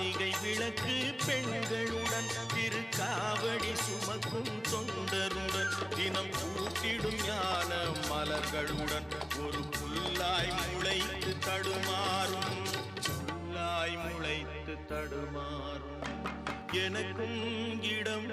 கார்த்திகை விளக்கு பெண்களுடன் திருக்காவடி சுமக்கும் தொண்டருடன் தினம் கூட்டிடும் ஞான மலர்களுடன் ஒரு புல்லாய் முளைத்து தடுமாறும் முளைத்து தடுமாறும் எனக்கும் இடம்